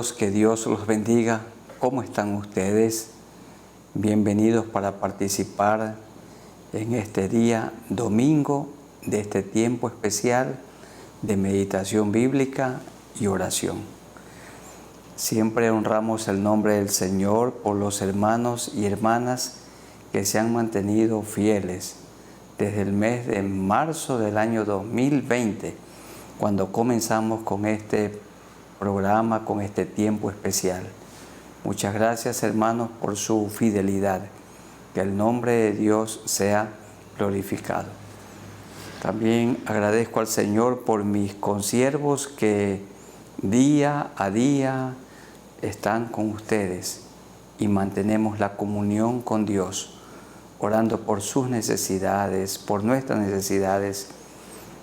Queridos, que Dios los bendiga. ¿Cómo están ustedes? Bienvenidos para participar en este día domingo de este tiempo especial de meditación bíblica y oración. Siempre honramos el nombre del Señor por los hermanos y hermanas que se han mantenido fieles desde el mes de marzo del año 2020, cuando comenzamos con este programa, con este tiempo especial. Muchas gracias, hermanos, por su fidelidad. Que el nombre de Dios sea glorificado. También agradezco al Señor por mis consiervos que día a día están con ustedes y mantenemos la comunión con Dios, orando por sus necesidades, por nuestras necesidades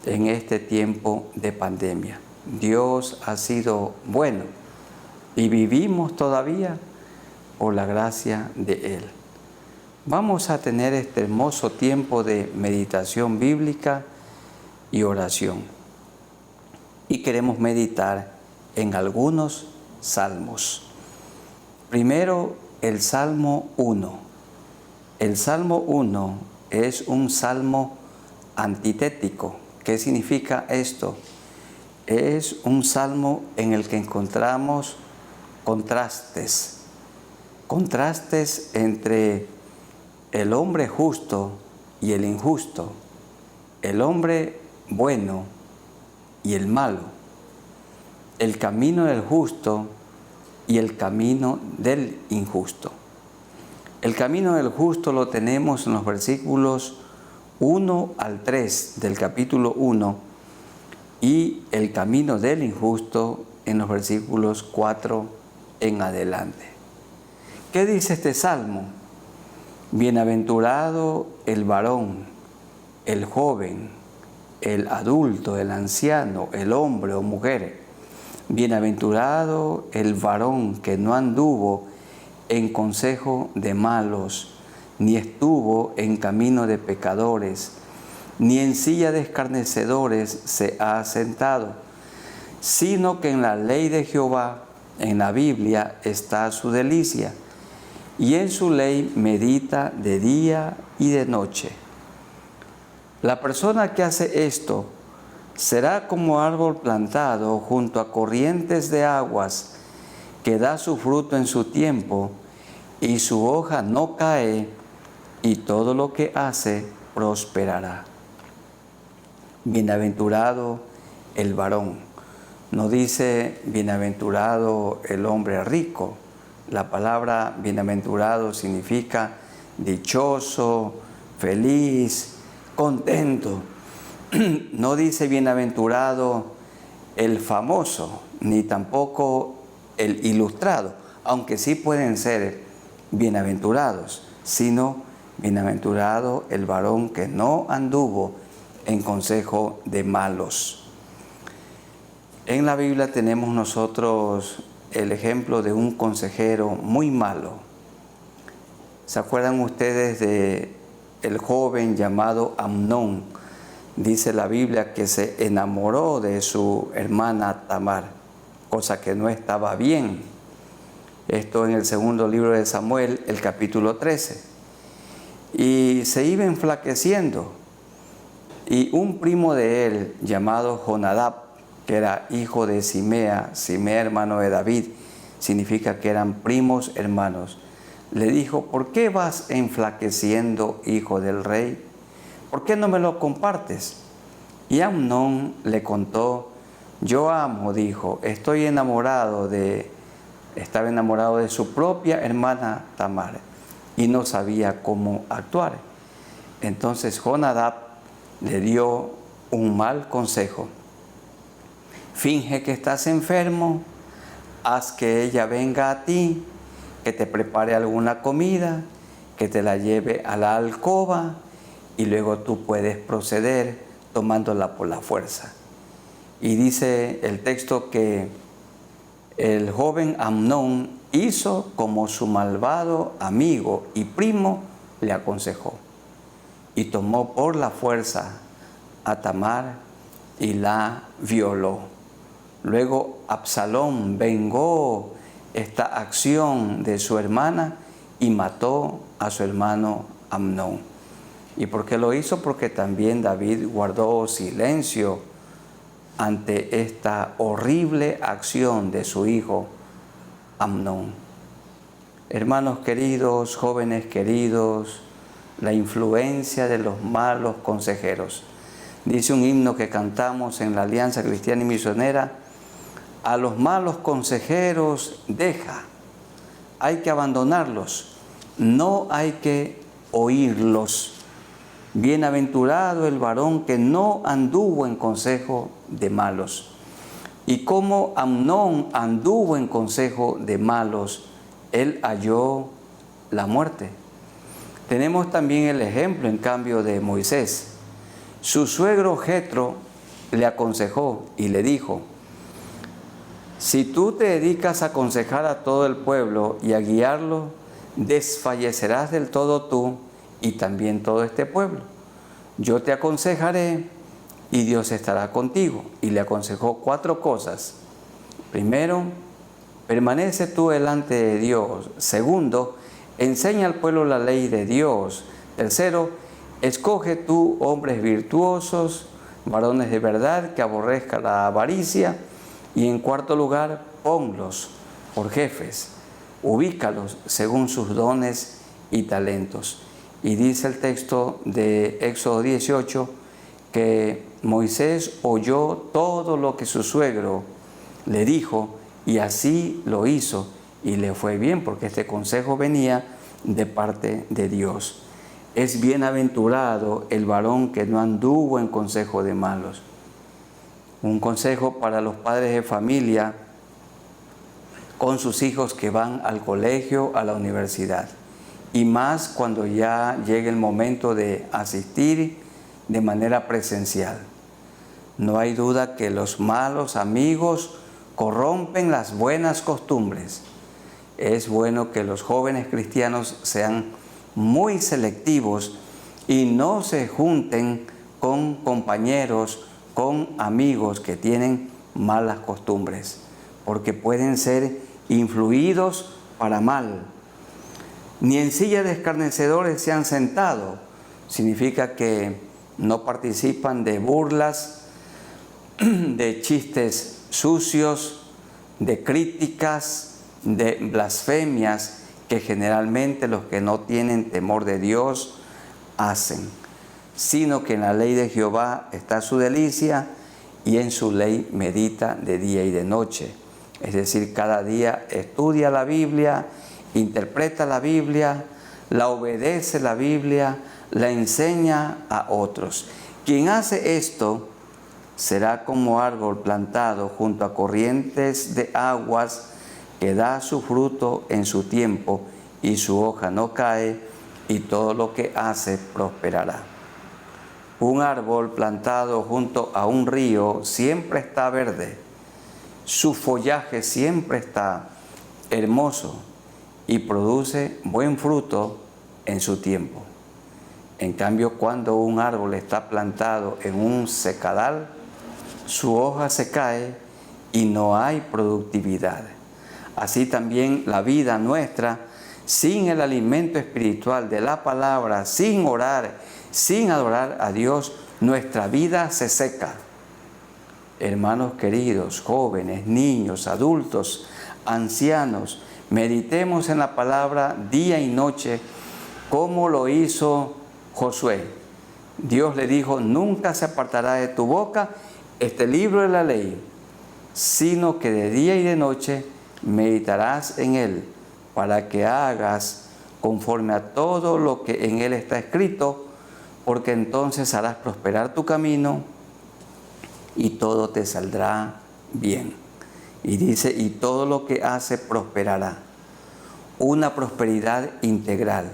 en este tiempo de pandemia. Dios ha sido bueno y vivimos todavía por la gracia de Él. Vamos a tener este hermoso tiempo de meditación bíblica y oración. Y queremos meditar en algunos salmos. Primero, el Salmo 1. El Salmo 1 es un salmo antitético. ¿Qué significa esto? Es un salmo en el que encontramos contrastes entre el hombre justo y el injusto, el hombre bueno y el malo, el camino del justo y el camino del injusto. El camino del justo lo tenemos en los versículos 1 al 3 del capítulo 1 y el camino del injusto en los versículos 4 en adelante. ¿Qué dice este salmo? Bienaventurado el varón, el joven, el adulto, el anciano, el hombre o mujer. Bienaventurado el varón que no anduvo en consejo de malos, ni estuvo en camino de pecadores, ni en silla de escarnecedores se ha sentado, sino que en la ley de Jehová, en la Biblia, está su delicia, y en su ley medita de día y de noche. La persona que hace esto será como árbol plantado junto a corrientes de aguas, que da su fruto en su tiempo, y su hoja no cae, y todo lo que hace prosperará. Bienaventurado el varón. No dice bienaventurado el hombre rico. La palabra bienaventurado significa dichoso, feliz, contento. No dice bienaventurado el famoso, ni tampoco el ilustrado, aunque sí pueden ser bienaventurados, sino bienaventurado el varón que no anduvo en consejo de malos. En la Biblia tenemos nosotros el ejemplo de un consejero muy malo. ¿Se acuerdan ustedes de el joven llamado Amnón? Dice la Biblia que se enamoró de su hermana Tamar, cosa que no estaba bien. Esto en el segundo libro de Samuel, el capítulo 13. Y se iba enflaqueciendo. Y un primo de él, llamado Jonadab, que era hijo de Simea hermano de David, significa que eran primos hermanos, le dijo: ¿por qué vas enflaqueciendo, hijo del rey? ¿Por qué no me lo compartes? Y Amnón le contó: yo amo, dijo, estaba enamorado de su propia hermana Tamar, y no sabía cómo actuar. Entonces Jonadab le dio un mal consejo. Finge que estás enfermo, haz que ella venga a ti, que te prepare alguna comida, que te la lleve a la alcoba, y luego tú puedes proceder tomándola por la fuerza. Y dice el texto que el joven Amnón hizo como su malvado amigo y primo le aconsejó, y tomó por la fuerza a Tamar y la violó. Luego Absalón vengó esta acción de su hermana y mató a su hermano Amnón. ¿Y por qué lo hizo? Porque también David guardó silencio ante esta horrible acción de su hijo Amnón. Hermanos queridos, jóvenes queridos, la influencia de los malos consejeros. Dice un himno que cantamos en la Alianza Cristiana y Misionera: a los malos consejeros deja, hay que abandonarlos, no hay que oírlos. Bienaventurado el varón que no anduvo en consejo de malos. Y como Amnón anduvo en consejo de malos, él halló la muerte. Tenemos también el ejemplo, en cambio, de Moisés. Su suegro Jetro le aconsejó y le dijo: si tú te dedicas a aconsejar a todo el pueblo y a guiarlo, desfallecerás del todo tú y también todo este pueblo. Yo te aconsejaré y Dios estará contigo. Y le aconsejó 4 cosas. Primero, permanece tú delante de Dios. Segundo, enseña al pueblo la ley de Dios. Tercero, escoge tú hombres virtuosos, varones de verdad, que aborrezcan la avaricia. Y en cuarto lugar, ponlos por jefes, ubícalos según sus dones y talentos. Y dice el texto de Éxodo 18 que Moisés oyó todo lo que su suegro le dijo y así lo hizo y le fue bien, porque este consejo venía de parte de Dios. Es bienaventurado el varón que no anduvo en consejo de malos. Un consejo para los padres de familia con sus hijos que van al colegio, a la universidad. Y más cuando ya llegue el momento de asistir de manera presencial. No hay duda que los malos amigos corrompen las buenas costumbres. Es bueno que los jóvenes cristianos sean muy selectivos y no se junten con compañeros, con amigos que tienen malas costumbres, porque pueden ser influidos para mal. Ni en silla de escarnecedores se han sentado. Significa que no participan de burlas, de chistes sucios, de críticas, de blasfemias que generalmente los que no tienen temor de Dios hacen, sino que en la ley de Jehová está su delicia y en su ley medita de día y de noche. Es decir, cada día estudia la Biblia, interpreta la Biblia, la obedece la Biblia, la enseña a otros. Quien hace esto será como árbol plantado junto a corrientes de aguas, que da su fruto en su tiempo y su hoja no cae, y todo lo que hace prosperará. Un árbol plantado junto a un río siempre está verde, su follaje siempre está hermoso y produce buen fruto en su tiempo. En cambio, cuando un árbol está plantado en un secadal, su hoja se cae y no hay productividad. Así también la vida nuestra, sin el alimento espiritual de la palabra, sin orar, sin adorar a Dios, nuestra vida se seca. Hermanos queridos, jóvenes, niños, adultos, ancianos, meditemos en la palabra día y noche, como lo hizo Josué. Dios le dijo: nunca se apartará de tu boca este libro de la ley, sino que de día y de noche meditarás en él, para que hagas conforme a todo lo que en él está escrito, porque entonces harás prosperar tu camino y todo te saldrá bien. Y dice, y todo lo que hace prosperará. Una prosperidad integral.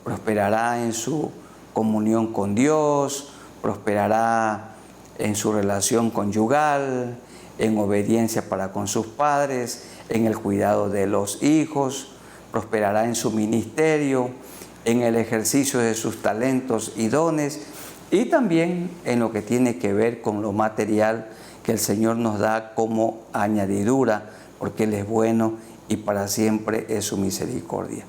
Prosperará en su comunión con Dios, prosperará en su relación conyugal, en obediencia para con sus padres, en el cuidado de los hijos, prosperará en su ministerio, en el ejercicio de sus talentos y dones, y también en lo que tiene que ver con lo material, que el Señor nos da como añadidura, porque Él es bueno y para siempre es su misericordia.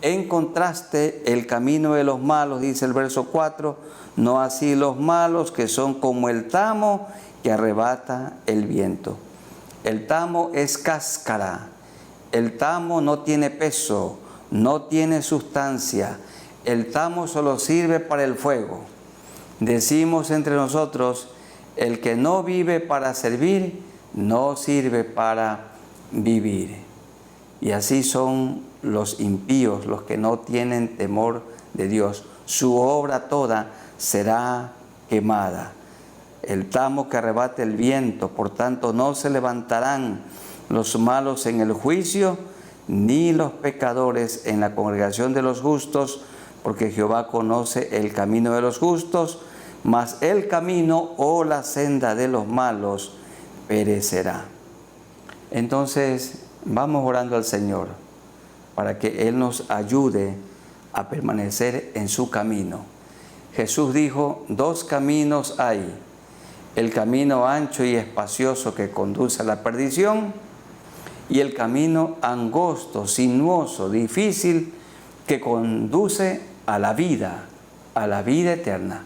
En contraste, el camino de los malos, dice el verso 4, no así los malos, que son como el tamo que arrebata el viento. El tamo es cáscara, el tamo no tiene peso, no tiene sustancia, el tamo solo sirve para el fuego. Decimos entre nosotros, el que no vive para servir, no sirve para vivir. Y así son los impíos, los que no tienen temor de Dios. Su obra toda será quemada. El tamo que arrebata el viento, por tanto no se levantarán los malos en el juicio, ni los pecadores en la congregación de los justos, porque Jehová conoce el camino de los justos, mas el camino o la senda de los malos perecerá. Entonces, vamos orando al Señor para que Él nos ayude a permanecer en su camino. Jesús dijo, 2 caminos hay, el camino ancho y espacioso que conduce a la perdición y el camino angosto, sinuoso, difícil que conduce a la vida eterna.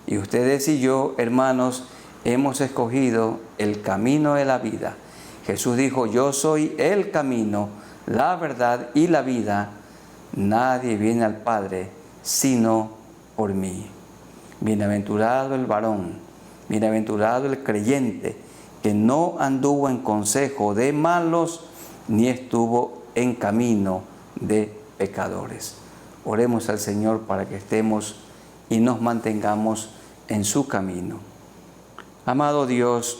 Y ustedes y yo, hermanos, hemos escogido el camino de la vida. Jesús dijo, yo soy el camino, la verdad y la vida. Nadie viene al Padre sino por mí. Bienaventurado el varón, bienaventurado el creyente, que no anduvo en consejo de malos, ni estuvo en camino de pecadores. Oremos al Señor para que estemos y nos mantengamos en su camino. Amado Dios,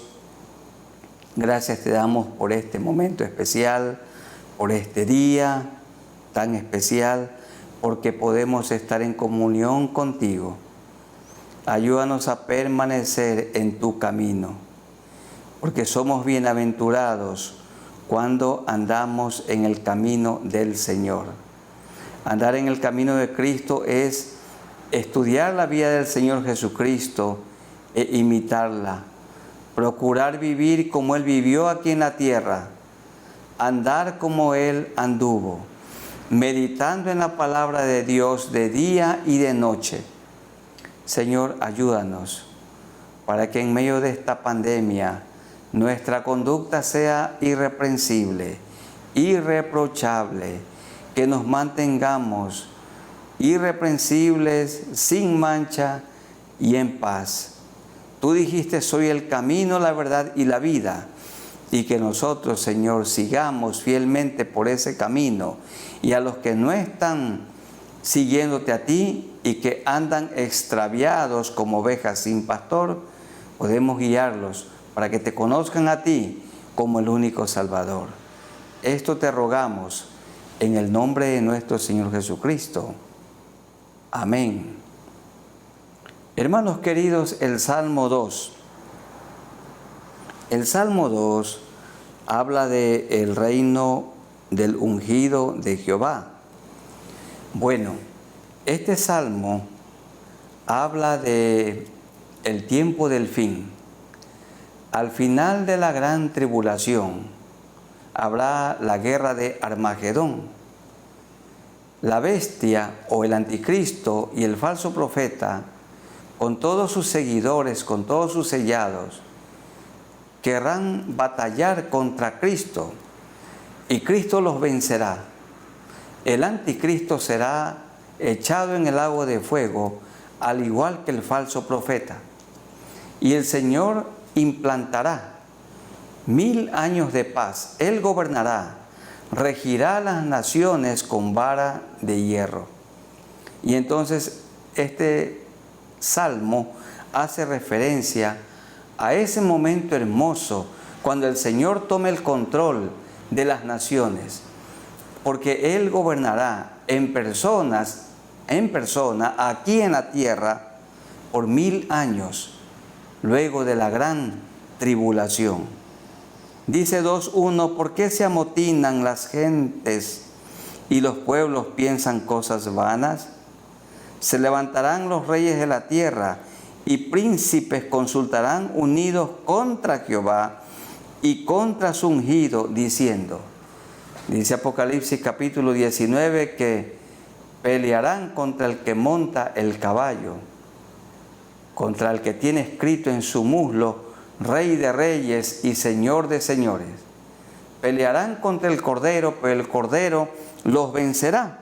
gracias te damos por este momento especial, por este día tan especial, porque podemos estar en comunión contigo. Ayúdanos a permanecer en tu camino, porque somos bienaventurados cuando andamos en el camino del Señor. Andar en el camino de Cristo es estudiar la vida del Señor Jesucristo e imitarla. Procurar vivir como Él vivió aquí en la tierra. Andar como Él anduvo. Meditando en la palabra de Dios de día y de noche. Señor, ayúdanos para que en medio de esta pandemia nuestra conducta sea irreprensible, irreprochable, que nos mantengamos irreprensibles, sin mancha y en paz. Tú dijiste, soy el camino, la verdad y la vida. Y que nosotros, Señor, sigamos fielmente por ese camino. Y a los que no están siguiéndote a ti y que andan extraviados como ovejas sin pastor, podemos guiarlos para que te conozcan a ti como el único Salvador. Esto te rogamos en el nombre de nuestro Señor Jesucristo. Amén. Hermanos queridos, el Salmo 2. El Salmo 2 habla del reino del ungido de Jehová. Bueno, este salmo habla de el tiempo del fin. Al final de la gran tribulación habrá la guerra de Armagedón. La bestia o el anticristo y el falso profeta, con todos sus seguidores, con todos sus sellados, querrán batallar contra Cristo y Cristo los vencerá. El anticristo será echado en el lago de fuego, al igual que el falso profeta. Y el Señor implantará 1000 años de paz. Él gobernará, regirá las naciones con vara de hierro. Y entonces este salmo hace referencia a ese momento hermoso cuando el Señor tome el control de las naciones, porque Él gobernará en persona aquí en la tierra por 1000 años, luego de la gran tribulación. Dice 2:1, ¿por qué se amotinan las gentes y los pueblos piensan cosas vanas? Se levantarán los reyes de la tierra y príncipes consultarán unidos contra Jehová y contra su ungido, diciendo, dice Apocalipsis capítulo 19, que pelearán contra el que monta el caballo, contra el que tiene escrito en su muslo, Rey de Reyes y Señor de Señores. Pelearán contra el Cordero, pero el Cordero los vencerá.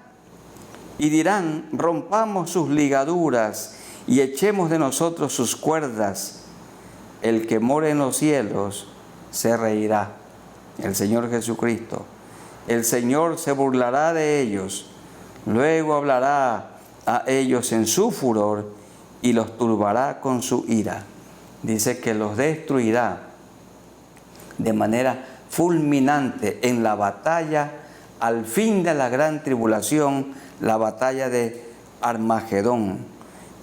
Y dirán, rompamos sus ligaduras y echemos de nosotros sus cuerdas. El que mora en los cielos se reirá. El Señor Jesucristo. El Señor se burlará de ellos. Luego hablará a ellos en su furor y los turbará con su ira. Dice que los destruirá de manera fulminante en la batalla al fin de la gran tribulación, la batalla de Armagedón.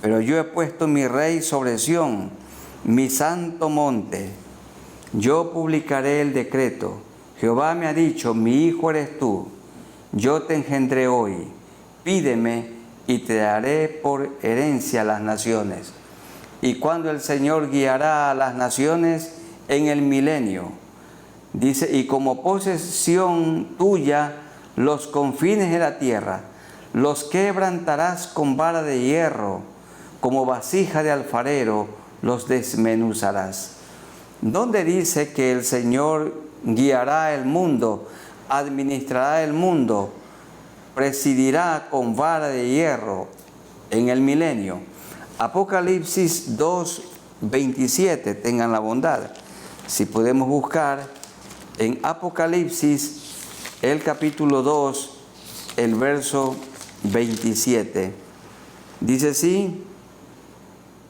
Pero yo he puesto mi rey sobre Sión, mi santo monte. Yo publicaré el decreto. Jehová me ha dicho, mi hijo eres tú. Yo te engendré hoy. Pídeme y te daré por herencia las naciones. Y cuando el Señor guiará a las naciones en el milenio, dice, y como posesión tuya los confines de la tierra, los quebrantarás con vara de hierro, como vasija de alfarero los desmenuzarás. ¿Dónde dice que el Señor guiará el mundo, administrará el mundo, presidirá con vara de hierro en el milenio? Apocalipsis 2:27, tengan la bondad. Si podemos buscar en Apocalipsis, el capítulo 2, el verso 27. Dice así,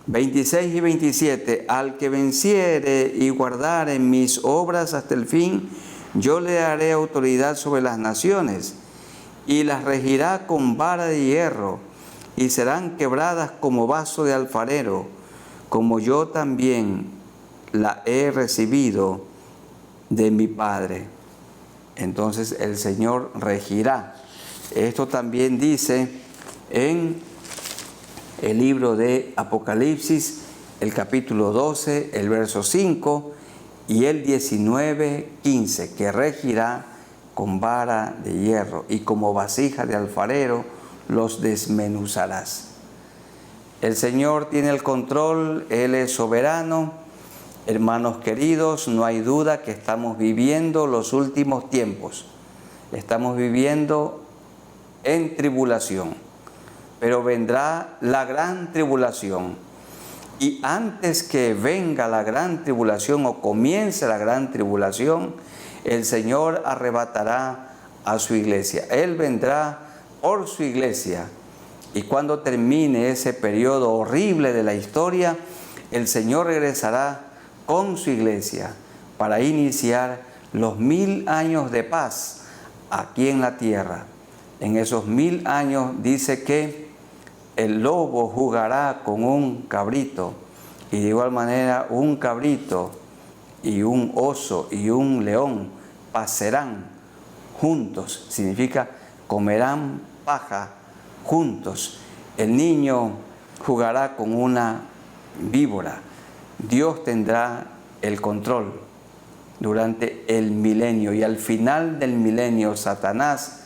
26 y 27, al que venciere y guardare mis obras hasta el fin, yo le daré autoridad sobre las naciones, y las regirá con vara de hierro, y serán quebradas como vaso de alfarero, como yo también la he recibido de mi Padre. Entonces el Señor regirá. Esto también dice en el libro de Apocalipsis, el capítulo 12, el verso 5 y el 19:15, que regirá con vara de hierro y como vasija de alfarero los desmenuzarás. El Señor tiene el control, Él es soberano. Hermanos queridos, no hay duda que estamos viviendo los últimos tiempos. Estamos viviendo en tribulación, pero vendrá la gran tribulación. Y antes que venga la gran tribulación o comience la gran tribulación, el Señor arrebatará a su iglesia. Él vendrá por su iglesia. Y cuando termine ese periodo horrible de la historia, el Señor regresará con su iglesia para iniciar los 1000 años de paz aquí en la tierra. En esos 1000 años dice que el lobo jugará con un cabrito, y de igual manera un cabrito y un oso y un león pasarán juntos. Significa comerán paja juntos. El niño jugará con una víbora. Dios tendrá el control durante el milenio, y al final del milenio Satanás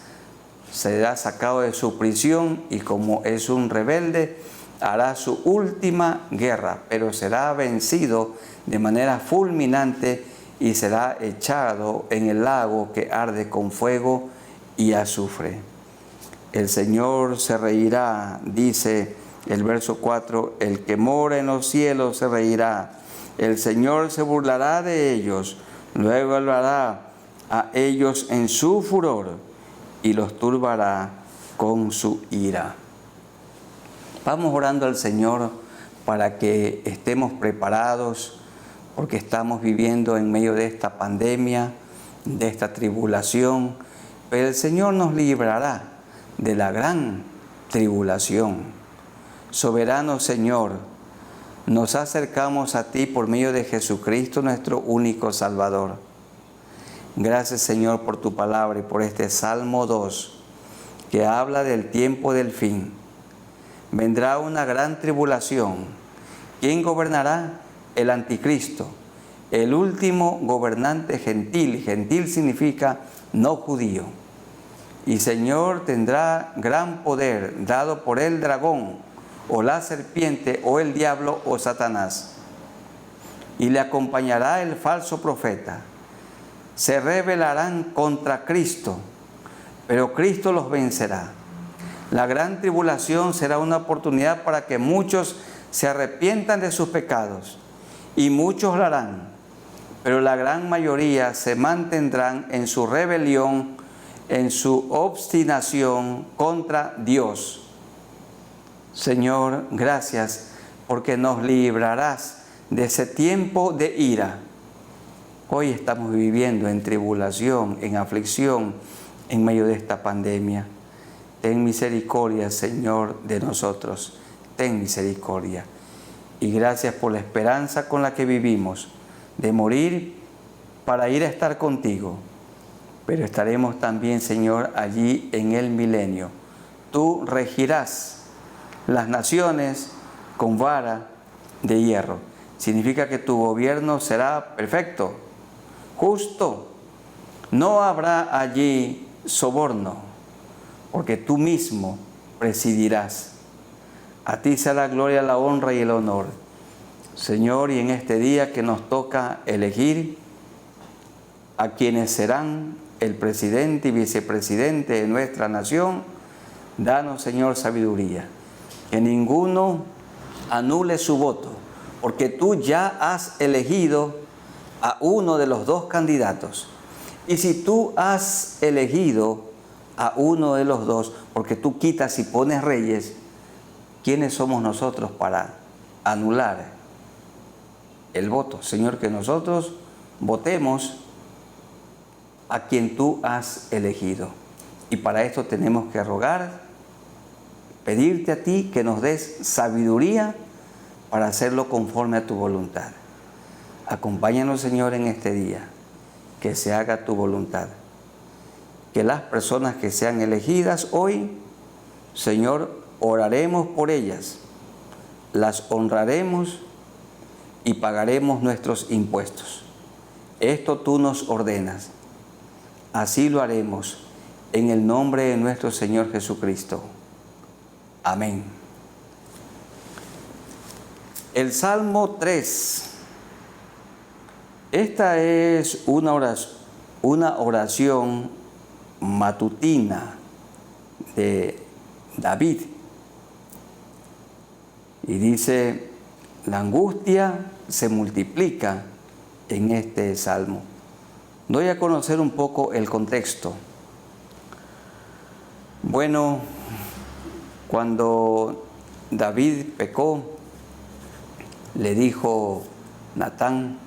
será sacado de su prisión y, como es un rebelde, hará su última guerra, pero será vencido de manera fulminante y será echado en el lago que arde con fuego y azufre. El Señor se reirá, dice el verso 4, el que mora en los cielos se reirá. El Señor se burlará de ellos, luego hablará a ellos en su furor y los turbará con su ira. Vamos orando al Señor para que estemos preparados, porque estamos viviendo en medio de esta pandemia, de esta tribulación, pero el Señor nos librará de la gran tribulación. Soberano Señor, nos acercamos a ti por medio de Jesucristo, nuestro único Salvador. Gracias, Señor, por tu palabra y por este Salmo 2, que habla del tiempo del fin. Vendrá una gran tribulación ¿Quién gobernará? El anticristo, el último gobernante gentil. Gentil significa no judío. Y Señor tendrá gran poder dado por el dragón, o la serpiente, o el diablo, o Satanás. Y le acompañará el falso profeta. Se rebelarán contra Cristo, pero Cristo los vencerá. La gran tribulación será una oportunidad para que muchos se arrepientan de sus pecados, y muchos lo harán, pero la gran mayoría se mantendrán en su rebelión, en su obstinación contra Dios. Señor, gracias porque nos librarás de ese tiempo de ira. Hoy estamos viviendo en tribulación, en aflicción, en medio de esta pandemia. Ten misericordia, Señor, de nosotros. Ten misericordia. Y gracias por la esperanza con la que vivimos, de morir para ir a estar contigo. Pero estaremos también, Señor, allí en el milenio. Tú regirás las naciones con vara de hierro. Significa que tu gobierno será perfecto, justo. No habrá allí soborno, porque tú mismo presidirás. A ti sea la gloria, la honra y el honor. Señor, y en este día que nos toca elegir a quienes serán el presidente y vicepresidente de nuestra nación, danos, Señor, sabiduría. Que ninguno anule su voto, porque tú ya has elegido a uno de los dos candidatos. Y si tú has elegido a uno de los dos, porque tú quitas y pones reyes, ¿quiénes somos nosotros para anular el voto? Señor, que nosotros votemos a quien tú has elegido. Y para esto tenemos que rogar, pedirte a ti que nos des sabiduría para hacerlo conforme a tu voluntad. Acompáñanos, Señor, en este día, que se haga tu voluntad. Que las personas que sean elegidas hoy, Señor, oraremos por ellas, las honraremos y pagaremos nuestros impuestos. Esto tú nos ordenas. Así lo haremos en el nombre de nuestro Señor Jesucristo. Amén. El Salmo 3. Esta es una oración matutina de David. Y dice, la angustia se multiplica en este salmo. Doy a conocer un poco el contexto. Bueno, cuando David pecó, le dijo Natán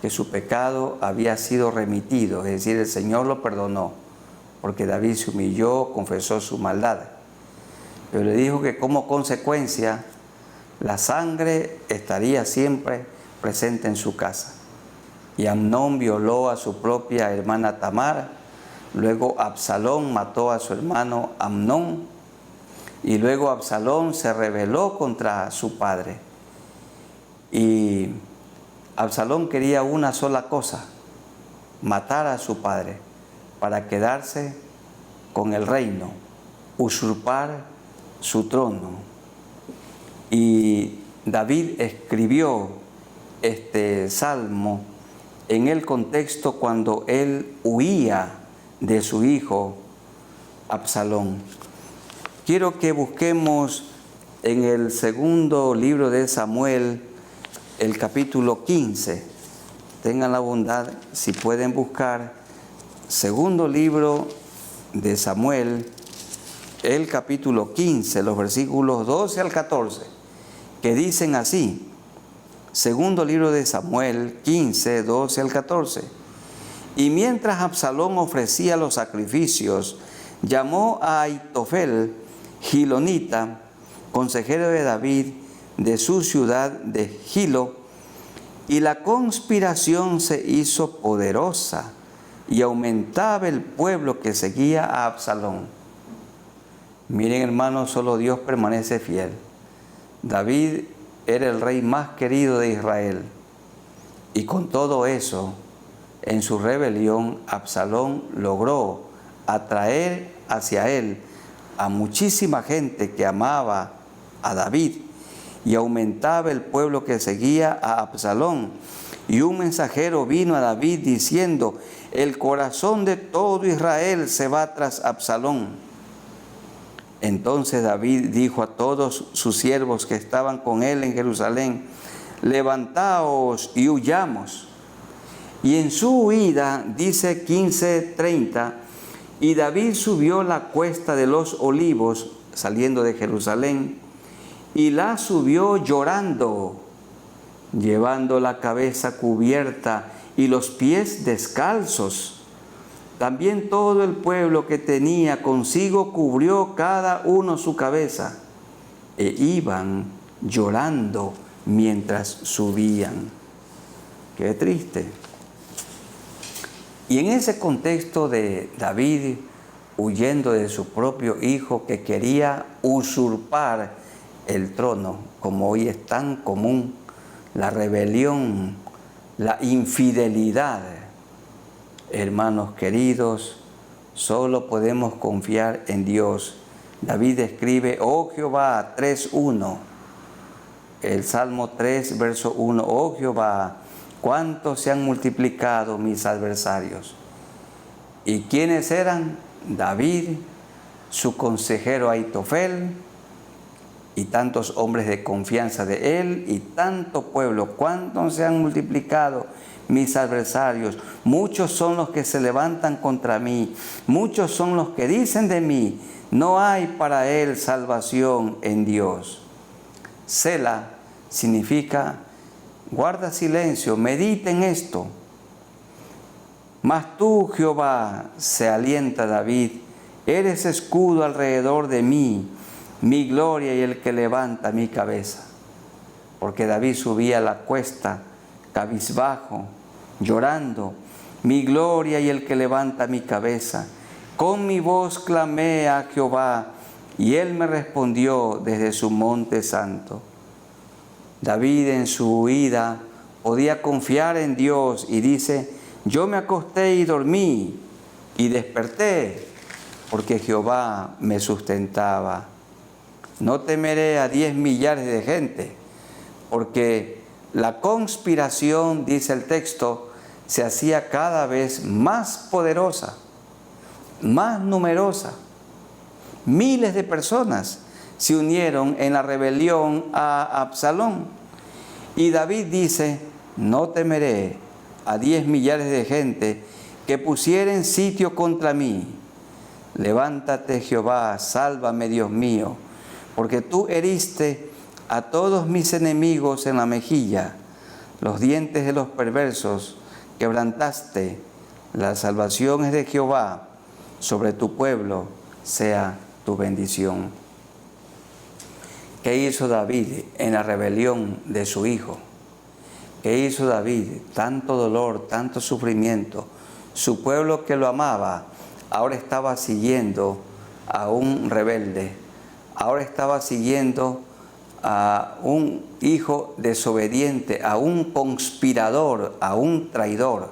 que su pecado había sido remitido, es decir, el Señor lo perdonó, porque David se humilló, confesó su maldad. Pero le dijo que como consecuencia, la sangre estaría siempre presente en su casa. Y Amnón violó a su propia hermana Tamar, luego Absalón mató a su hermano Amnón, y luego Absalón se rebeló contra su padre. Y Absalón quería una sola cosa, matar a su padre para quedarse con el reino, usurpar su trono. Y David escribió este salmo en el contexto cuando él huía de su hijo Absalón. Quiero que busquemos en el segundo libro de Samuel, el capítulo 15. Tengan la bondad, si pueden buscar, segundo libro de Samuel, el capítulo 15, los versículos 12 al 14, que dicen así. Segundo libro de Samuel 15, 12 al 14. Y mientras Absalón ofrecía los sacrificios, llamó a Aitofel, gilonita, consejero de David, de su ciudad de Gilo, y la conspiración se hizo poderosa y aumentaba el pueblo que seguía a Absalón. Miren, hermanos, solo Dios permanece fiel. David era el rey más querido de Israel. Y con todo eso, en su rebelión, Absalón logró atraer hacia él a muchísima gente que amaba a David, y aumentaba el pueblo que seguía a Absalón. Y un mensajero vino a David diciendo: el corazón de todo Israel se va tras Absalón. Entonces David dijo a todos sus siervos que estaban con él en Jerusalén: levantaos y huyamos. Y en su huida, dice 15:30, y David subió la cuesta de los Olivos, saliendo de Jerusalén, y la subió llorando, llevando la cabeza cubierta y los pies descalzos. También todo el pueblo que tenía consigo cubrió cada uno su cabeza, e iban llorando mientras subían. Qué triste. Y en ese contexto de David huyendo de su propio hijo que quería usurpar el trono, como hoy es tan común, la rebelión, la infidelidad, hermanos queridos, solo podemos confiar en Dios. David escribe: oh Jehová, 3:1, el Salmo 3, verso 1, oh Jehová, cuánto se han multiplicado mis adversarios. ¿Y quiénes eran? David, su consejero Aitofel, y tantos hombres de confianza de él, y tanto pueblo. ¿Cuánto se han multiplicado mis adversarios? Muchos son los que se levantan contra mí, muchos son los que dicen de mí: no hay para él salvación en Dios. Sela significa: guarda silencio, medita en esto. Mas tú, Jehová, se alienta David, eres escudo alrededor de mí, mi gloria y el que levanta mi cabeza. Porque David subía la cuesta, cabizbajo, llorando: mi gloria y el que levanta mi cabeza. Con mi voz clamé a Jehová, y él me respondió desde su monte santo. David en su huida podía confiar en Dios y dice: yo me acosté y dormí y desperté, porque Jehová me sustentaba. No temeré a 10 millares de gente, porque la conspiración, dice el texto, se hacía cada vez más poderosa, más numerosa. Miles de personas se unieron en la rebelión a Absalón. Y David dice: no temeré a 10 millares de gente que pusieren sitio contra mí. Levántate, Jehová, sálvame, Dios mío, porque tú heriste a todos mis enemigos en la mejilla, los dientes de los perversos quebrantaste. La salvación es de Jehová, sobre tu pueblo sea tu bendición. ¿Qué hizo David en la rebelión de su hijo? ¿Qué hizo David? Tanto dolor, tanto sufrimiento. Su pueblo que lo amaba ahora estaba siguiendo a un rebelde. Ahora estaba siguiendo a un hijo desobediente, a un conspirador, a un traidor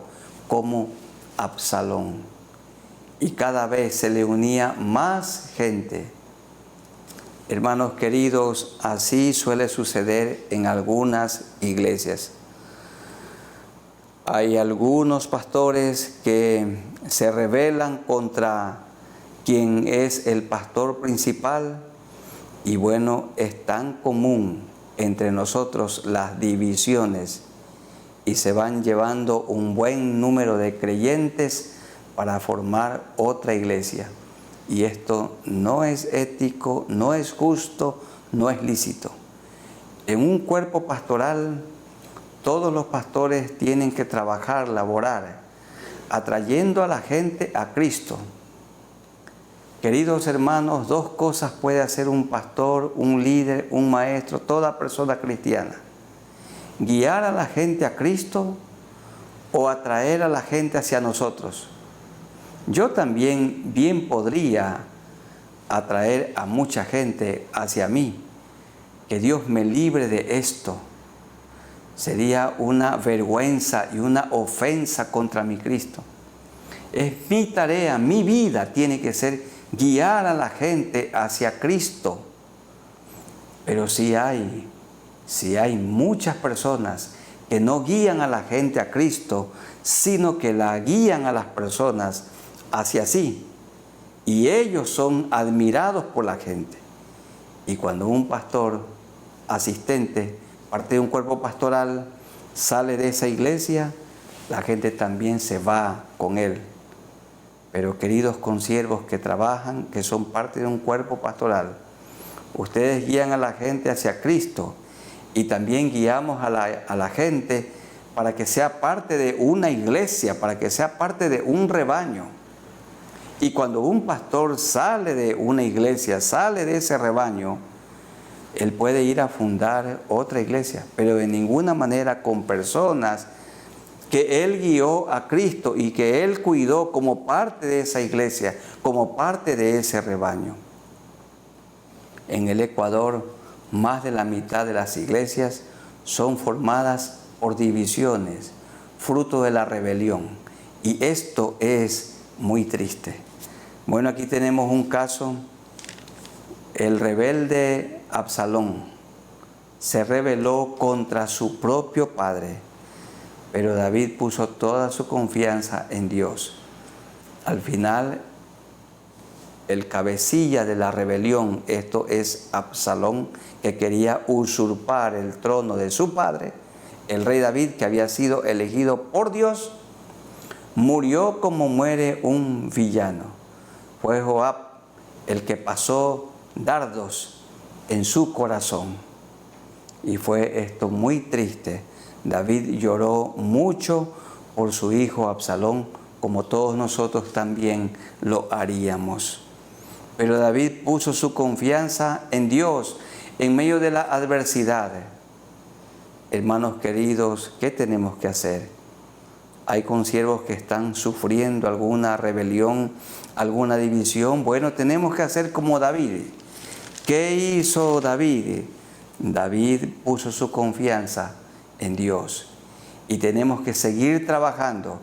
como Absalón. Y cada vez se le unía más gente. Hermanos queridos, así suele suceder en algunas iglesias. Hay algunos pastores que se rebelan contra quien es el pastor principal, y bueno, es tan común entre nosotros las divisiones, y se van llevando un buen número de creyentes para formar otra iglesia. Y esto no es ético, no es justo, no es lícito. En un cuerpo pastoral, todos los pastores tienen que trabajar, laborar, atrayendo a la gente a Cristo. Queridos hermanos, dos cosas puede hacer un pastor, un líder, un maestro, toda persona cristiana: guiar a la gente a Cristo o atraer a la gente hacia nosotros. Yo también bien podría atraer a mucha gente hacia mí, que Dios me libre de esto. Sería una vergüenza y una ofensa contra mi Cristo. Es mi tarea, mi vida tiene que ser guiar a la gente hacia Cristo. Pero si hay muchas personas que no guían a la gente a Cristo, sino que la guían a las personas hacia sí. Y ellos son admirados por la gente. Y cuando un pastor asistente, parte de un cuerpo pastoral, sale de esa iglesia, la gente también se va con él. Pero queridos consiervos que trabajan, que son parte de un cuerpo pastoral, ustedes guían a la gente hacia Cristo y también guiamos a la gente para que sea parte de una iglesia, para que sea parte de un rebaño. Y cuando un pastor sale de una iglesia, sale de ese rebaño, él puede ir a fundar otra iglesia, pero de ninguna manera con personas que él guió a Cristo y que él cuidó como parte de esa iglesia, como parte de ese rebaño. En el Ecuador, más de la mitad de las iglesias son formadas por divisiones, fruto de la rebelión. Y esto es muy triste. Bueno, aquí tenemos un caso. El rebelde Absalón se rebeló contra su propio padre, pero David puso toda su confianza en Dios. Al final, el cabecilla de la rebelión, esto es Absalón, que quería usurpar el trono de su padre, el rey David, que había sido elegido por Dios, murió como muere un villano. Fue Joab el que pasó dardos en su corazón. Y fue esto muy triste. David lloró mucho por su hijo Absalón, como todos nosotros también lo haríamos. Pero David puso su confianza en Dios en medio de la adversidad. Hermanos queridos, ¿qué tenemos que hacer? Hay consiervos que están sufriendo alguna rebelión, alguna división. Bueno, tenemos que hacer como David. ¿Qué hizo David? David puso su confianza en Dios. Y tenemos que seguir trabajando.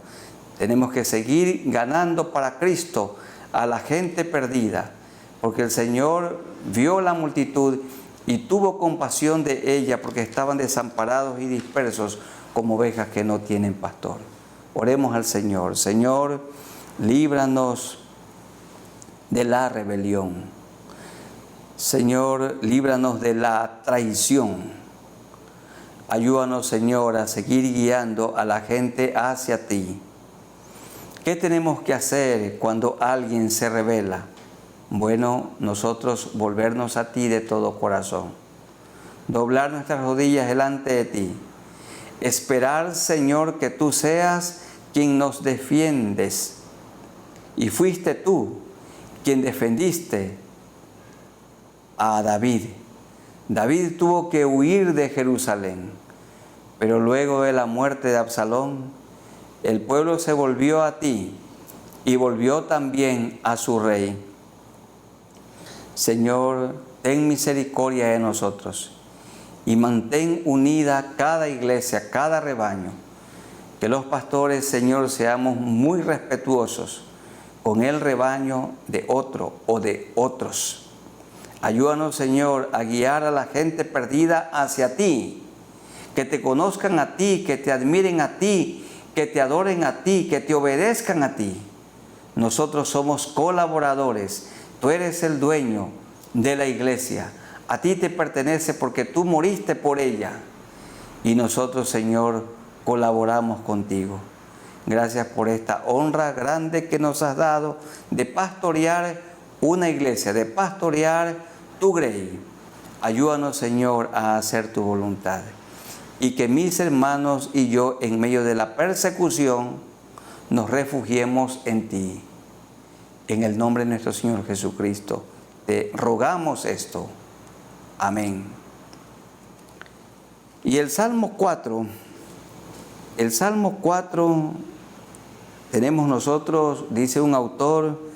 Tenemos que seguir ganando para Cristo a la gente perdida. Porque el Señor vio la multitud y tuvo compasión de ella porque estaban desamparados y dispersos como ovejas que no tienen pastor. Oremos al Señor. Señor, líbranos de la rebelión. Señor, líbranos de la traición. Ayúdanos, Señor, a seguir guiando a la gente hacia ti. ¿Qué tenemos que hacer cuando alguien se rebela? Bueno, nosotros volvernos a ti de todo corazón. Doblar nuestras rodillas delante de ti. Esperar, Señor, que tú seas quien nos defiendes. Y fuiste tú quien defendiste a David. David tuvo que huir de Jerusalén, pero luego de la muerte de Absalón, el pueblo se volvió a ti y volvió también a su rey. Señor, ten misericordia de nosotros y mantén unida cada iglesia, cada rebaño. Que los pastores, Señor, seamos muy respetuosos con el rebaño de otro o de otros. Ayúdanos, Señor, a guiar a la gente perdida hacia ti. Que te conozcan a ti, que te admiren a ti, que te adoren a ti, que te obedezcan a ti. Nosotros somos colaboradores. Tú eres el dueño de la iglesia. A ti te pertenece porque tú moriste por ella. Y nosotros, Señor, colaboramos contigo. Gracias por esta honra grande que nos has dado de pastorear una iglesia, de pastorear tu grey. Ayúdanos, Señor, a hacer tu voluntad. Y que mis hermanos y yo, en medio de la persecución, nos refugiemos en ti. En el nombre de nuestro Señor Jesucristo, te rogamos esto. Amén. Y el Salmo 4, tenemos nosotros, dice un autor,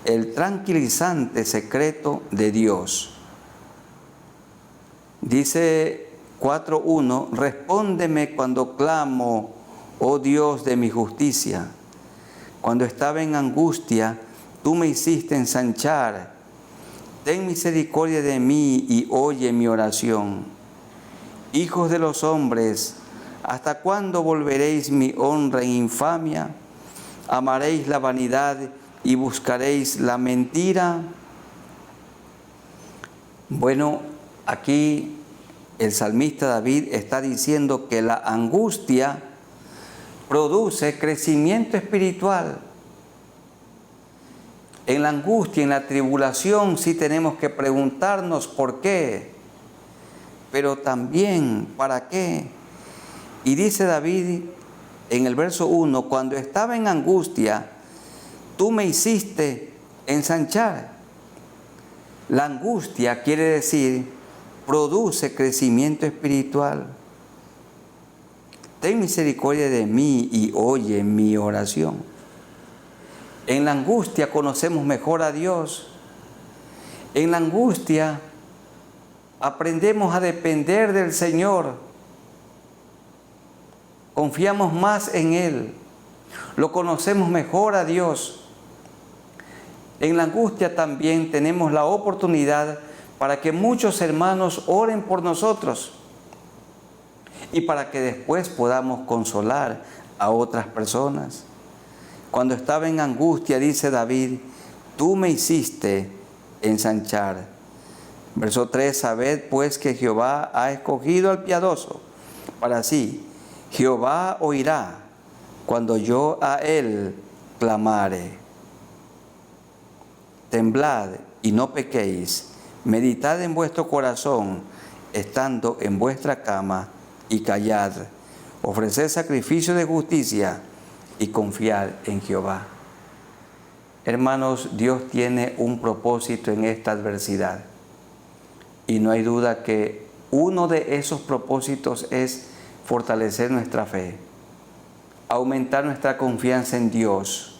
el tranquilizante secreto de Dios. Dice 4:1, respóndeme cuando clamo, oh Dios de mi justicia. Cuando estaba en angustia, tú me hiciste ensanchar. Ten misericordia de mí y oye mi oración. Hijos de los hombres, ¿hasta cuándo volveréis mi honra en infamia? ¿Amaréis la vanidad y buscaréis la mentira? Bueno, aquí el salmista David está diciendo que la angustia produce crecimiento espiritual. En la angustia, en la tribulación, sí tenemos que preguntarnos por qué, pero también para qué. Y dice David en el verso 1, cuando estaba en angustia, tú me hiciste ensanchar. La angustia quiere decir, produce crecimiento espiritual. Ten misericordia de mí y oye mi oración. En la angustia conocemos mejor a Dios. En la angustia aprendemos a depender del Señor. Confiamos más en Él. Lo conocemos mejor a Dios. En la angustia también tenemos la oportunidad para que muchos hermanos oren por nosotros y para que después podamos consolar a otras personas. Cuando estaba en angustia, dice David, tú me hiciste ensanchar. Verso 3, sabed pues que Jehová ha escogido al piadoso para sí. Jehová oirá cuando yo a él clamare. Temblad y no pequéis, meditad en vuestro corazón, estando en vuestra cama, y callad. Ofreced sacrificio de justicia y confiad en Jehová. Hermanos, Dios tiene un propósito en esta adversidad. Y no hay duda que uno de esos propósitos es fortalecer nuestra fe, aumentar nuestra confianza en Dios.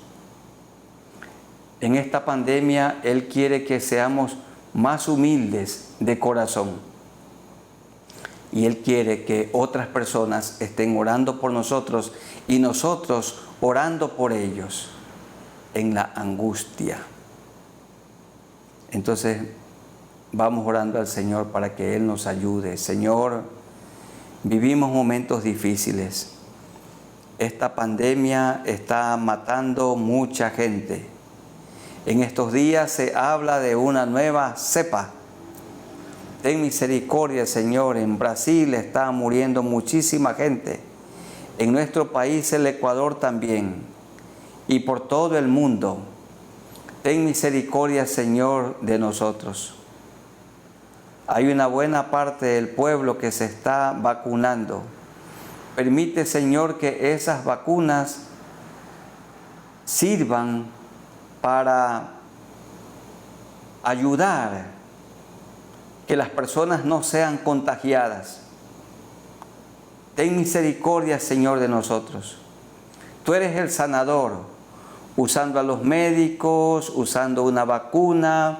En esta pandemia, Él quiere que seamos más humildes de corazón. Y Él quiere que otras personas estén orando por nosotros y nosotros orando por ellos en la angustia. Entonces, vamos orando al Señor para que Él nos ayude. Señor, vivimos momentos difíciles. Esta pandemia está matando mucha gente. En estos días se habla de una nueva cepa. Ten misericordia, Señor. En Brasil está muriendo muchísima gente. En nuestro país, el Ecuador también. Y por todo el mundo. Ten misericordia, Señor, de nosotros. Hay una buena parte del pueblo que se está vacunando. Permite, Señor, que esas vacunas sirvan para ayudar que las personas no sean contagiadas. Ten misericordia, Señor, de nosotros. Tú eres el sanador, usando a los médicos, usando una vacuna,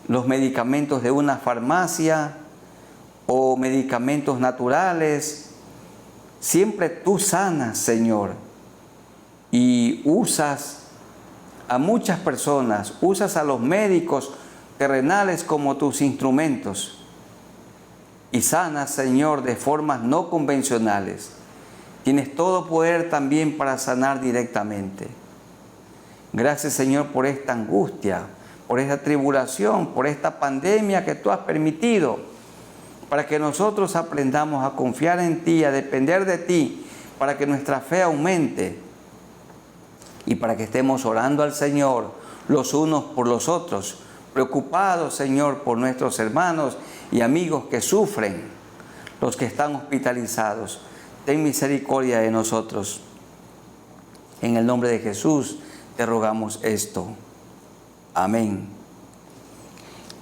los medicamentos de una farmacia o medicamentos naturales. Siempre tú sanas, Señor, y usas a muchas personas, usas a los médicos terrenales como tus instrumentos y sanas, Señor, de formas no convencionales. Tienes todo poder también para sanar directamente. Gracias, Señor, por esta angustia, por esta tribulación, por esta pandemia que tú has permitido, para que nosotros aprendamos a confiar en ti, a depender de ti, para que nuestra fe aumente y para que estemos orando al Señor los unos por los otros, preocupados, Señor, por nuestros hermanos y amigos que sufren, los que están hospitalizados. Ten misericordia de nosotros. En el nombre de Jesús te rogamos esto. Amén.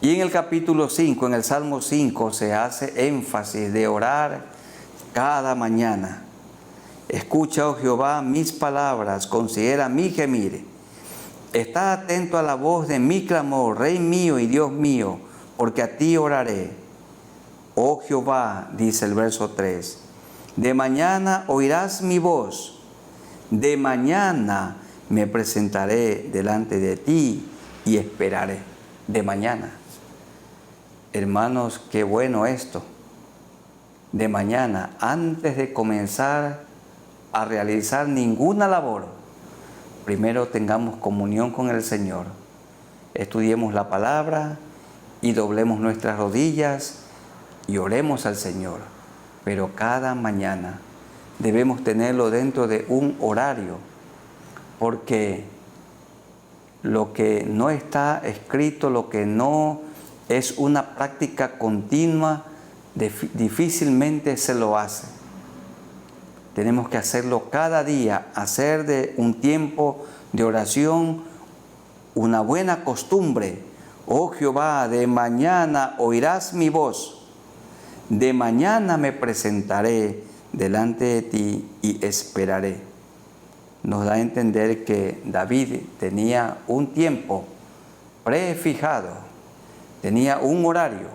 Y en el capítulo 5, en el Salmo 5, se hace énfasis de orar cada mañana. Escucha, oh Jehová, mis palabras, considera mi gemir. Está atento a la voz de mi clamor, Rey mío y Dios mío, porque a ti oraré. oh Jehová, dice el verso 3, de mañana oirás mi voz, de mañana me presentaré delante de ti y esperaré. De mañana. Hermanos, qué bueno esto. De mañana, antes de comenzar a realizar ninguna labor, primero tengamos comunión con el Señor. Estudiemos la palabra y doblemos nuestras rodillas y oremos al Señor. Pero cada mañana debemos tenerlo dentro de un horario, porque lo que no está escrito, lo que no es una práctica continua, difícilmente se lo hace. Tenemos que hacerlo cada día, hacer de un tiempo de oración una buena costumbre. Oh Jehová, de mañana oirás mi voz, de mañana me presentaré delante de ti y esperaré. Nos da a entender que David tenía un tiempo prefijado, tenía un horario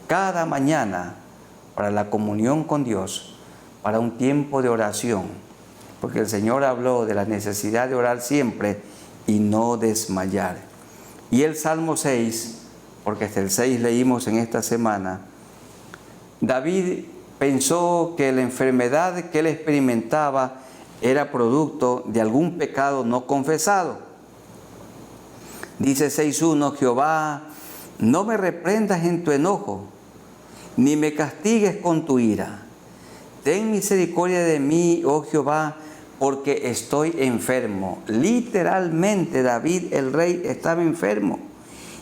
cada mañana para la comunión con Dios, para un tiempo de oración, porque el Señor habló de la necesidad de orar siempre y no desmayar. Y el Salmo 6, porque hasta el 6 leímos en esta semana, David pensó que la enfermedad que él experimentaba era producto de algún pecado no confesado. Dice 6:1, Jehová, no me reprendas en tu enojo, ni me castigues con tu ira. Ten misericordia de mí, oh Jehová, porque estoy enfermo. Literalmente David el rey estaba enfermo.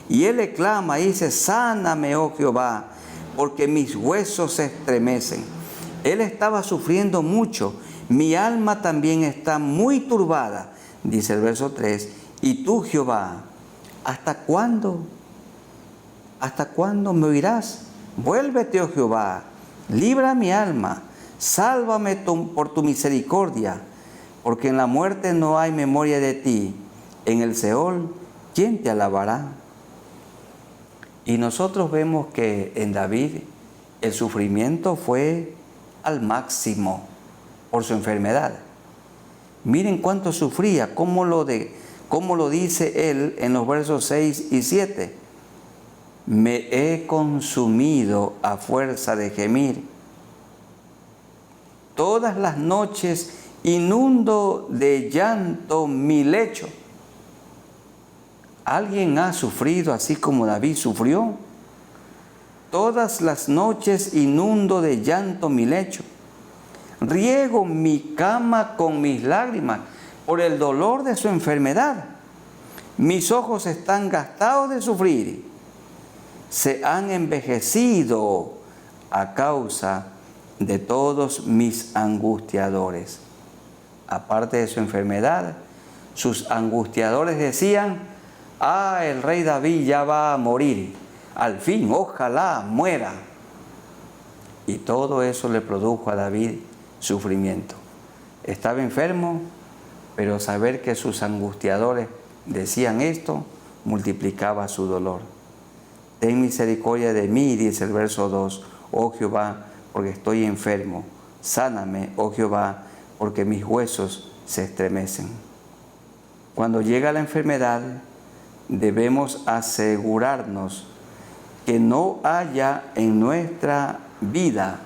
Y él le clama y dice, sáname, oh Jehová, porque mis huesos se estremecen. Él estaba sufriendo mucho. Mi alma también está muy turbada, dice el verso 3. Y tú, Jehová, ¿hasta cuándo? ¿Hasta cuándo me oirás? Vuélvete, oh Jehová, libra mi alma, sálvame por tu misericordia, porque en la muerte no hay memoria de ti. En el Seol, ¿quién te alabará? Y nosotros vemos que en David el sufrimiento fue al máximo por su enfermedad. Miren cuánto sufría, cómo lo dice él en los versos 6 y 7. Me he consumido a fuerza de gemir. Todas las noches inundo de llanto mi lecho. ¿Alguien ha sufrido así como David sufrió? Todas las noches inundo de llanto mi lecho. Riego mi cama con mis lágrimas por el dolor de su enfermedad. Mis ojos están gastados de sufrir. Se han envejecido a causa de todos mis angustiadores. Aparte de su enfermedad, sus angustiadores decían, el rey David ya va a morir. Al fin, ojalá muera. Y todo eso le produjo a David sufrimiento. Estaba enfermo, pero saber que sus angustiadores decían esto, multiplicaba su dolor. Ten misericordia de mí, dice el verso 2, oh Jehová, porque estoy enfermo. Sáname, oh Jehová, porque mis huesos se estremecen. Cuando llega la enfermedad, debemos asegurarnos que no haya en nuestra vida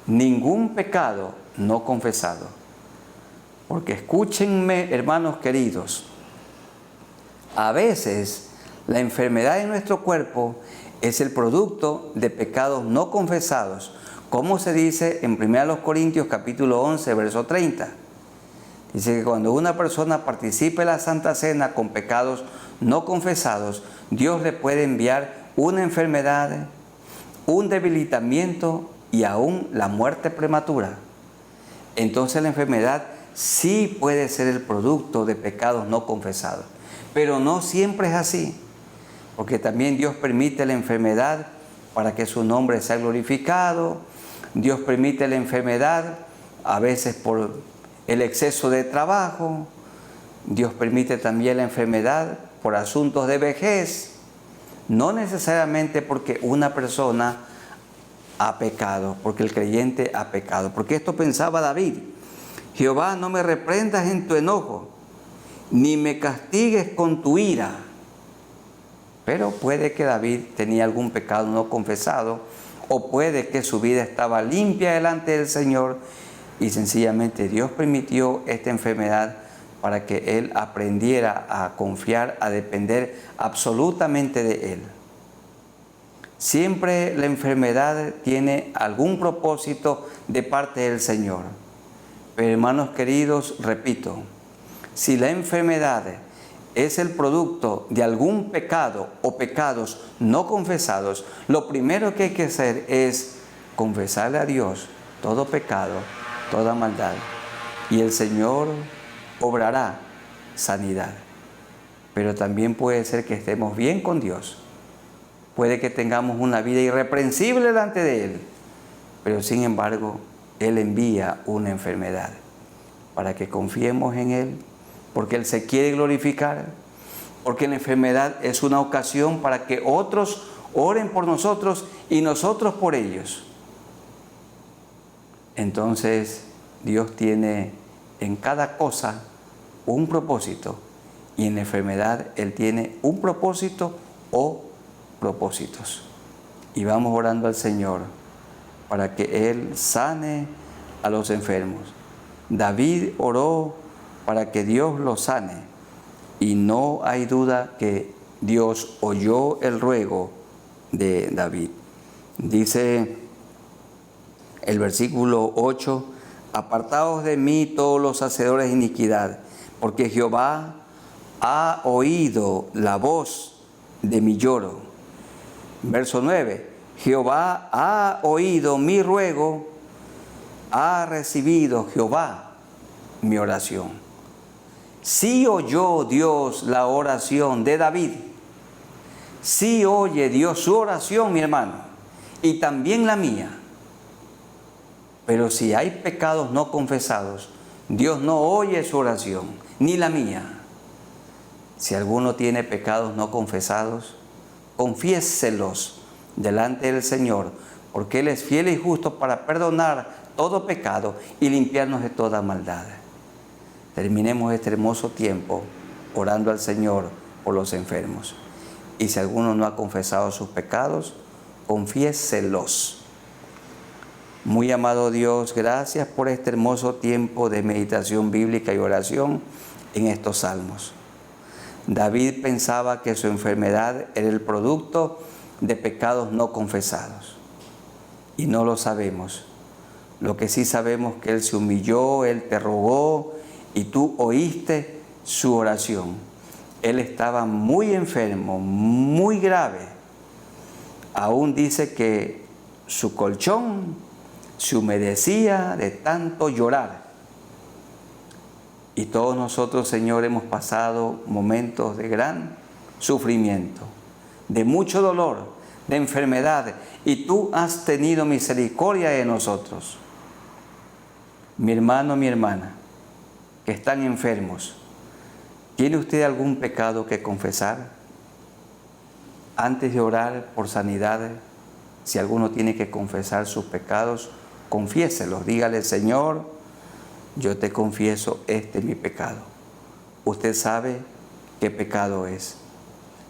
ningún pecado no confesado. Porque escúchenme, hermanos queridos, a veces la enfermedad en nuestro cuerpo es el producto de pecados no confesados, como se dice en 1 Corintios capítulo 11, verso 30. Dice que cuando una persona participe en la Santa Cena con pecados no confesados, Dios le puede enviar una enfermedad, un debilitamiento y aún la muerte prematura. Entonces la enfermedad sí puede ser el producto de pecados no confesados. Pero no siempre es así, porque también Dios permite la enfermedad para que su nombre sea glorificado. Dios permite la enfermedad a veces por el exceso de trabajo. Dios permite también la enfermedad por asuntos de vejez. No necesariamente porque una persona ha pecado, porque el creyente ha pecado. Porque esto pensaba David: Jehová, no me reprendas en tu enojo, ni me castigues con tu ira. Pero puede que David tenía algún pecado no confesado, o puede que su vida estaba limpia delante del Señor y sencillamente Dios permitió esta enfermedad para que él aprendiera a confiar, a depender absolutamente de Él. Siempre la enfermedad tiene algún propósito de parte del Señor. Pero hermanos queridos, repito, si la enfermedad es el producto de algún pecado o pecados no confesados, lo primero que hay que hacer es confesarle a Dios todo pecado, toda maldad, y el Señor obrará sanidad. Pero también puede ser que estemos bien con Dios. Puede que tengamos una vida irreprensible delante de Él, pero sin embargo, Él envía una enfermedad para que confiemos en Él, porque Él se quiere glorificar, porque la enfermedad es una ocasión para que otros oren por nosotros y nosotros por ellos. Entonces, Dios tiene en cada cosa un propósito, y en la enfermedad Él tiene un propósito o propósitos. Y vamos orando al Señor para que Él sane a los enfermos. David oró para que Dios lo sane, y no hay duda que Dios oyó el ruego de David. Dice el versículo 8: apartaos de mí todos los hacedores de iniquidad, porque Jehová ha oído la voz de mi lloro. Verso 9: Jehová ha oído mi ruego, ha recibido Jehová mi oración. Sí oyó Dios la oración de David. Sí oye Dios su oración, mi hermano, y también la mía. Pero si hay pecados no confesados, Dios no oye su oración, ni la mía. Si alguno tiene pecados no confesados, confiéselos delante del Señor, porque Él es fiel y justo para perdonar todo pecado y limpiarnos de toda maldad. Terminemos este hermoso tiempo orando al Señor por los enfermos. Y si alguno no ha confesado sus pecados, confiéselos. Muy amado Dios, gracias por este hermoso tiempo de meditación bíblica y oración en estos salmos. David pensaba que su enfermedad era el producto de pecados no confesados. Y no lo sabemos. Lo que sí sabemos es que Él se humilló, Él te rogó y tú oíste su oración. Él estaba muy enfermo, muy grave. Aún dice que su colchón se humedecía de tanto llorar. Y todos nosotros, Señor, hemos pasado momentos de gran sufrimiento, de mucho dolor, de enfermedad, y tú has tenido misericordia de nosotros. Mi hermano, mi hermana, que están enfermos, ¿tiene usted algún pecado que confesar? Antes de orar por sanidad, si alguno tiene que confesar sus pecados, confiéselos. Dígale: Señor, yo te confieso este mi pecado. Usted sabe qué pecado es,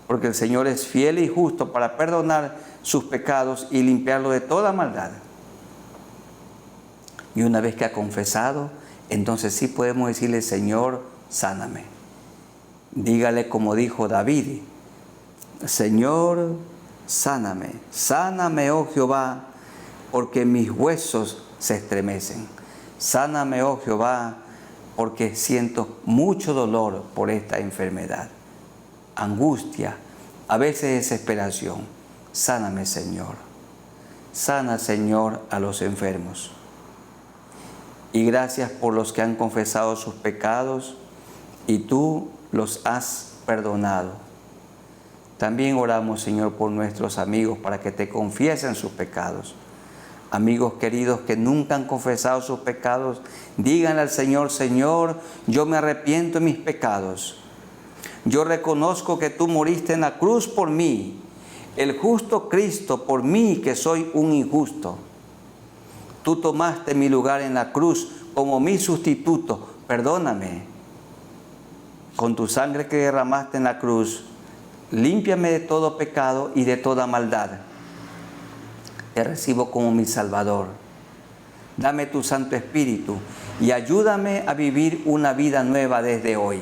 porque el Señor es fiel y justo para perdonar sus pecados y limpiarlo de toda maldad. Y una vez que ha confesado, entonces sí podemos decirle: Señor, sáname. Dígale como dijo David: Señor, sáname. Sáname, oh Jehová, porque mis huesos se estremecen. Sáname, oh Jehová, porque siento mucho dolor por esta enfermedad. Angustia, a veces desesperación. Sáname, Señor. Sana, Señor, a los enfermos. Y gracias por los que han confesado sus pecados y tú los has perdonado. También oramos, Señor, por nuestros amigos para que te confiesen sus pecados. Amigos queridos que nunca han confesado sus pecados, díganle al Señor: Señor, yo me arrepiento de mis pecados. Yo reconozco que tú moriste en la cruz por mí el justo Cristo, por mí que soy un injusto. Tú tomaste mi lugar en la cruz como mi sustituto. Perdóname. Con tu sangre que derramaste en la cruz, límpiame de todo pecado y de toda maldad. Te recibo como mi Salvador. Dame tu Santo Espíritu y ayúdame a vivir una vida nueva desde hoy.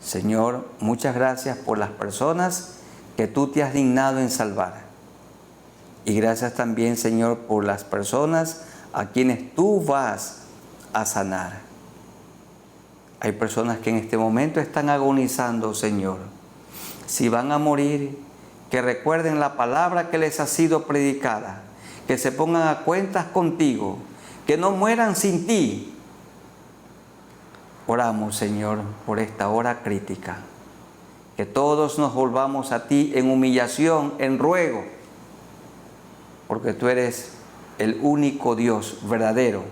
Señor, muchas gracias por las personas que tú te has dignado en salvar. Y gracias también, Señor, por las personas a quienes tú vas a sanar. Hay personas que en este momento están agonizando, Señor. Si van a morir, que recuerden la palabra que les ha sido predicada, que se pongan a cuentas contigo, que no mueran sin ti. Oramos, Señor, por esta hora crítica. Que todos nos volvamos a ti en humillación, en ruego, porque tú eres el único Dios verdadero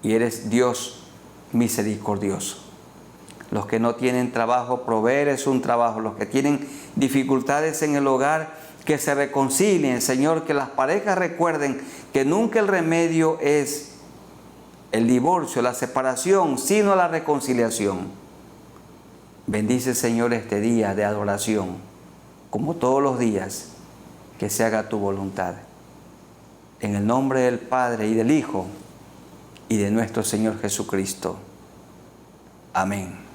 y eres Dios misericordioso. Los que no tienen trabajo, proveerles un trabajo. Los que tienen dificultades en el hogar, que se reconcilien, Señor, que las parejas recuerden que nunca el remedio es el divorcio, la separación, sino la reconciliación. Bendice, Señor, este día de adoración, como todos los días, que se haga tu voluntad. En el nombre del Padre y del Hijo y de nuestro Señor Jesucristo. Amén.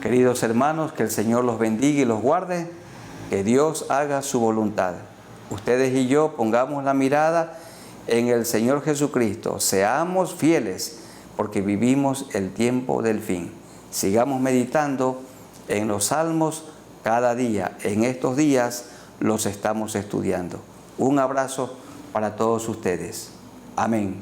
Queridos hermanos, que el Señor los bendiga y los guarde, que Dios haga su voluntad. Ustedes y yo pongamos la mirada en el Señor Jesucristo. Seamos fieles, porque vivimos el tiempo del fin. Sigamos meditando en los salmos cada día. En estos días los estamos estudiando. Un abrazo para todos ustedes. Amén.